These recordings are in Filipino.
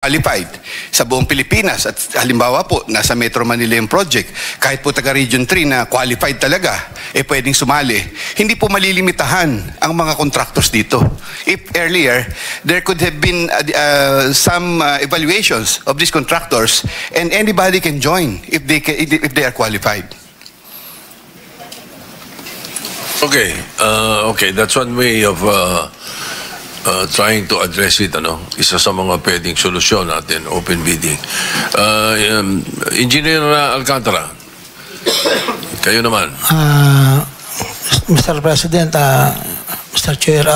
qualified sa buong Pilipinas at halimbawa po nasa Metro Manila yung project, kahit po taga Region 3 na qualified talaga, pwedeng sumali. Hindi po malilimitahan ang mga contractors dito. If earlier, there could have been some evaluations of these contractors and anybody can join if they are qualified. Okay, that's one way of trying to address it, isa sa mga pwedeng solusyon natin, open bidding. Engineer Alcantara, kayo naman. Mr. President, Mr. Chair,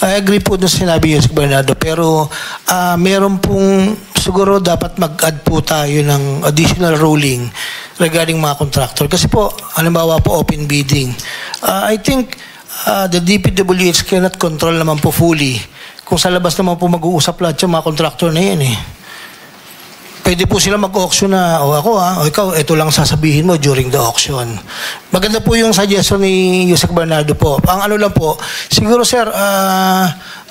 I agree po doon sa sinabi Yusek Bernardo, pero meron pong siguro dapat mag-add po tayo ng additional ruling regarding mga contractor. Kasi po, halimbawa po open bidding. I think the DPWH cannot control naman po fully kung sa labas naman po mag-uusap lahat yung mga contractor na yan eh. Pwede po sila mag-auction na, o ikaw, ito lang sasabihin mo during the auction. Maganda po yung suggestion ni Yusek Bernardo po. Ang ano lang po, siguro sir,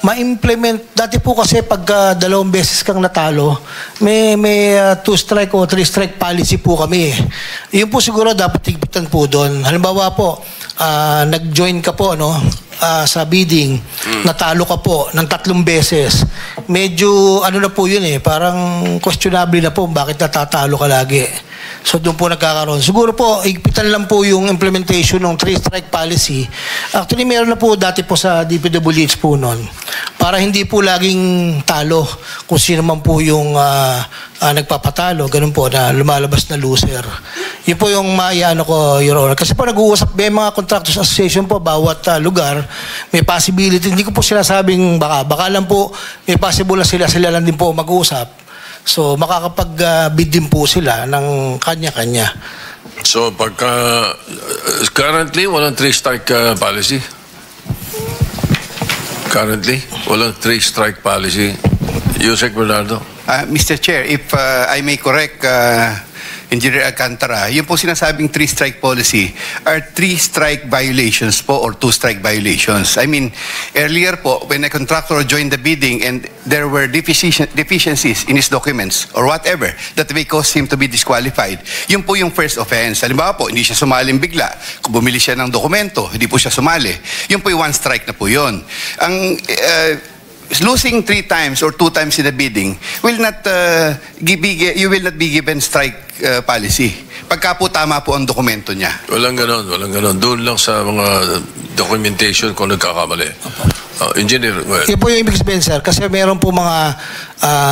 ma-implement, dati po kasi pag 2 beses kang natalo, may 2 strike o 3 strike policy po kami. Yun po siguro dapat higpitan po doon. Halimbawa po, nag-join ka po sa bidding, natalo ka po ng 3 beses. Medyo ano na po yun parang questionable na po bakit natatalo ka lagi. So doon po nagkakaroon. Siguro po, higpitan lang po yung implementation ng 3-strike policy. Actually, meron na po dati po sa DPWH po noon. Para hindi po laging talo kung sino man po yung nagpapatalo. Ganun po na lumalabas na loser. Yun po yung maayano ko, Your Honor. Kasi po nag-uusap, may mga contractors association po, bawat lugar, may possibility. Hindi ko po sinasabing baka lang po, may possible na sila lang din po mag-uusap. So, makakapag-bid din po sila ng kanya-kanya. So, currently, walang 3-strike policy? Currently, walang 3-strike policy? Yusek Bernardo? Mr. Chair, if I may correct Engineer Alcantara, yung po sinasabing 3-strike policy are 3-strike violations po or 2-strike violations. I mean, earlier po, when a contractor joined the bidding and there were deficiencies in his documents or whatever that may cause him to be disqualified, yun po yung first offense. Halimbawa po, hindi siya sumaling bigla. Kung bumili siya ng dokumento, hindi po siya sumali. Yun po yung 1 strike na po yun. Ang losing 3 times or 2 times in the bidding will not you will not be given strike policy. Pagka po tama po ang dokumento niya. Walang ganon. Doon lang sa mga documentation kung nagkakamali. Engineer. Yun po yung ibig sabihin, sir. Kasi meron po mga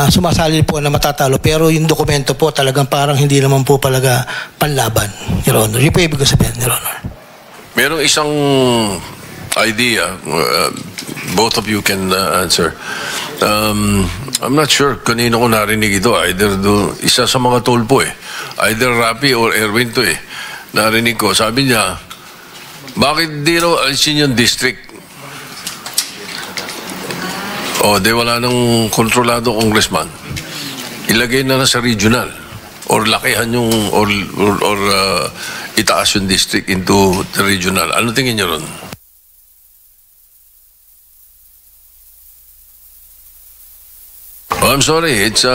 sumasali po na matatalo pero yung dokumento po talagang parang hindi naman po talaga panlaban. Your Honor. Yun po yung ibig sabihin, Your Honor. Merong isang idea, both of you can answer. I'm not sure kanino ko narinig ito. Either isa sa mga tulpo either Rapi or Erwin to narinig ko. Sabi niya, bakit di raw alisin yung district? Di wala nang kontrolado congressman. Ilagay na sa regional or lakihan yung or itaas yung district into the regional. Ano tingin niyo ron? I'm sorry, it's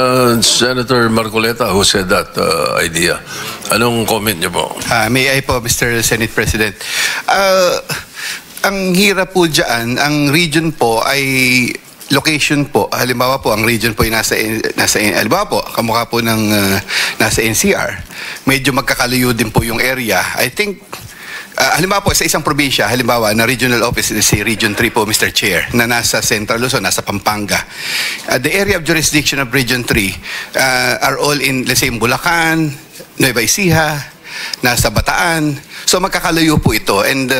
Senator Marcoleta who said that idea. Anong comment niyo po? May I po, Mr. Senate President. Ang hirap po dyan, ang region po ay location po. Halimbawa po, ang region po ay halimbawa po, kamukha po ng nasa NCR. Medyo magkakalayo din po yung area. I think, halimbawa po, sa isang probinsya, halimbawa, na regional office, si Region 3 po, Mr. Chair, na nasa Central Luzon, nasa Pampanga. The area of jurisdiction of Region 3 are all in, let's say, Bulacan, Nueva Ecija, nasa Bataan. So magkakalayo po ito. And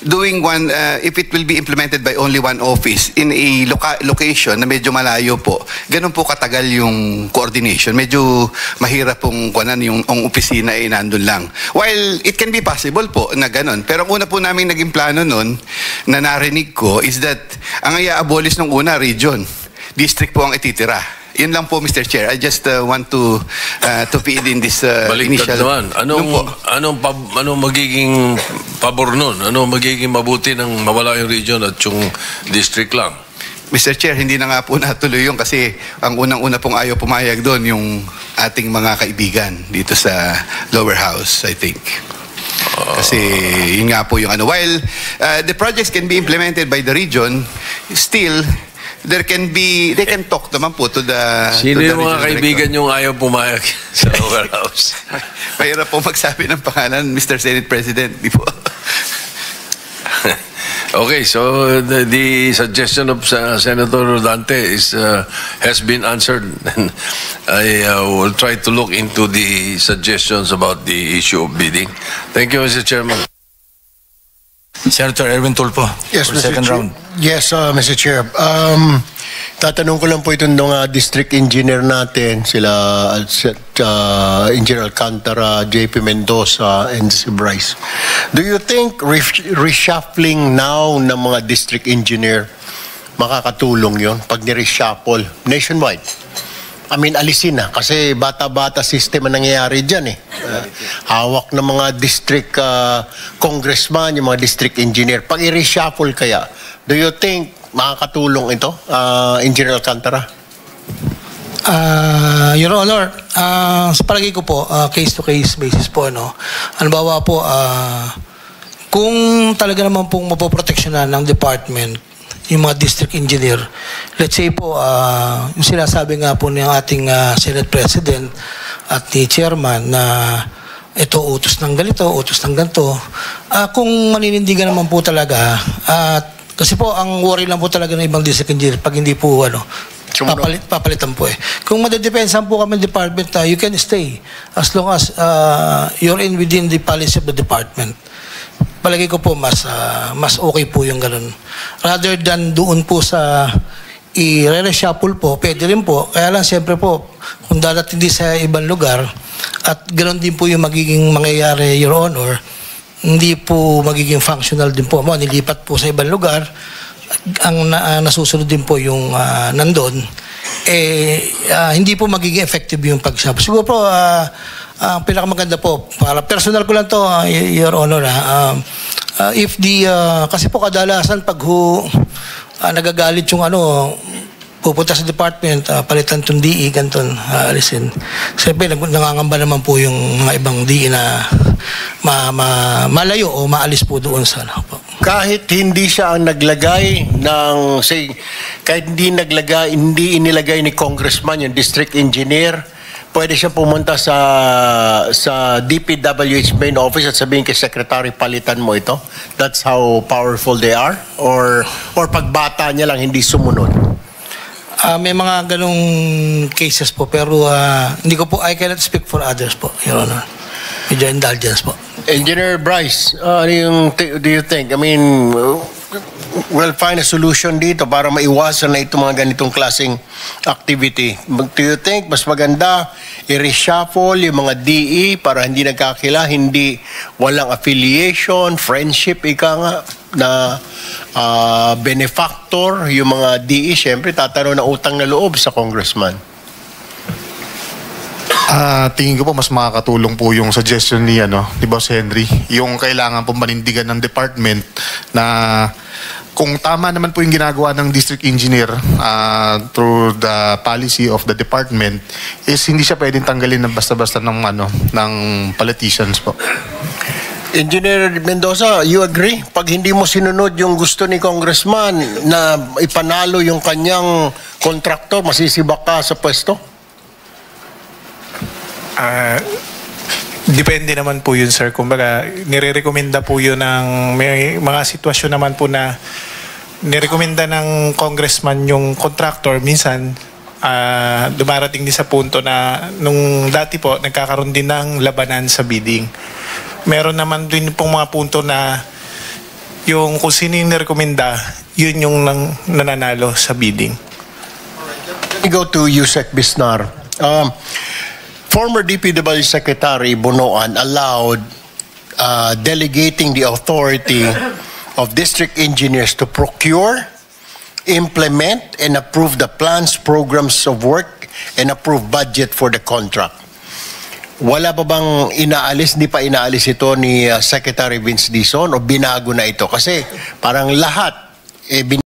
doing one, if it will be implemented by only one office in a location na medyo malayo po, ganun po katagal yung coordination. Medyo mahirap pong yung opisina ay nandun lang. While it can be possible po na ganun. Pero ang una po namin naging plano nun, na narinig ko, is that ang i-abolish ng una, region. District po ang ititira. Yun lang po, Mr. Chair. I just want to feed in this Baliktad initial... naman. Anong magiging pabor nun? Anong magiging mabuti ng mawala yung region at yung district lang? Mr. Chair, hindi na nga po natuloy yun kasi ang unang-una pong ayaw pumayag doon yung ating mga kaibigan dito sa lower house, I think. Kasi yun nga po yung ano. While the projects can be implemented by the region, still, they can talk naman po to the... Sino to the yung mga regional kaibigan yung ayaw pumayag sa lower house? Mahirap po magsabi ng pangalan, Mr. Senate President, di po? Okay, so the suggestion of Senator Rodante has been answered, and I will try to look into the suggestions about the issue of bidding. Thank you, Mr. Chairman. Senator Erwin Tulfo, Yes, for Mr. second Chair. round. Yes, Mr. Chair. Tatanong ko lang po itong district engineer natin, sila Engineer Alcantara, JP Mendoza, and si Bryce. Do you think reshuffling now ng mga district engineer makakatulong yon pag ni-reshuffle nationwide? I mean, alisin na. Kasi bata-bata system ang nangyayari dyan eh. Hawak ng mga district congressman, yung mga district engineer. Pag i-reshuffle kaya, do you think makakatulong ito, Engineer Alcantara? Your Honor, sa palagay ko po, case-to-case basis po, ano, halimbawa po, kung talaga naman pong mapoproteksyonan ng department, yung mga district engineer, let's say po, yung sinasabi nga po ng ating Senate President at ni Chairman na ito utos ng ganito, utos ng ganito, kung maninindigan naman po talaga, kasi po ang worry lang po talaga ng ibang district engineer pag hindi po papalitan po eh. Kung madedepensahan po kami ng department, you can stay as long as you're in within the policy of the department. Palagi ko po mas okay po yung ganun. Rather than doon po sa i-reshuffle po, pwede rin po. Kaya lang siyempre po, kung dadating din sa ibang lugar, at ganoon din po yung magiging mangyayari, Your Honor, hindi po magiging functional din po. Nilipat po sa ibang lugar, ang nasusunod din po yung nandun, hindi po magiging effective yung pag-shuffle. Siguro po, ang pinakamaganda po, para personal ko lang to, Your Honor, if kasi po kadalasan pag nagagalit yung pupunta sa department, palitan itong DE, ganito, alisin. Siyempre, nangangamba naman po yung mga ibang DE na malayo o maalis po doon sa po. Kahit hindi siya ang naglagay ng, kahit hindi inilagay ni Congressman yung district engineer, pwede siya pumunta sa DPWH main office at sabihin kay Secretary, palitan mo ito. That's how powerful they are? Or pagbata niya lang hindi sumunod? May mga ganong cases po, pero hindi ko po, I cannot speak for others po, Your Honor. Medyo indulgence po. Engineer Bryce, do you think? I mean, we'll find a solution dito para maiwasan na itong mga ganitong klaseng activity. Do you think mas maganda i-reshuffle yung mga DE para hindi nagkakila, hindi walang affiliation, friendship, ika nga, na benefactor, yung mga DE, syempre tatano na utang na loob sa congressman? Tingin ko po mas makakatulong po yung suggestion ni Boss Henry, yung kailangan po manindigan ng department na kung tama naman po yung ginagawa ng district engineer through the policy of the department, is hindi siya pwedeng tanggalin ng basta-basta ng politicians po. Engineer Mendoza, you agree? Pag hindi mo sinunod yung gusto ni Congressman na ipanalo yung kanyang kontraktor, masisibak ka sa pwesto? Depende naman po yun, sir. Kumbaga, nire-recommenda po yun ng may mga sitwasyon naman po na nirekomenda ng congressman yung contractor. Minsan, dumarating din sa punto na nung dati po, nagkakaroon din ng labanan sa bidding. Meron naman din pong mga punto na yung kung sino yung nirekomenda, yun yung nananalo sa bidding. Let me go to Yusek Bisnar. Former DPW Secretary Bonoan allowed delegating the authority of district engineers to procure, implement, and approve the plans, programs of work, and approve budget for the contract. Wala pa bang inaalis, di pa inaalis ito ni Secretary Vince Dizon o binago na ito? Kasi parang lahat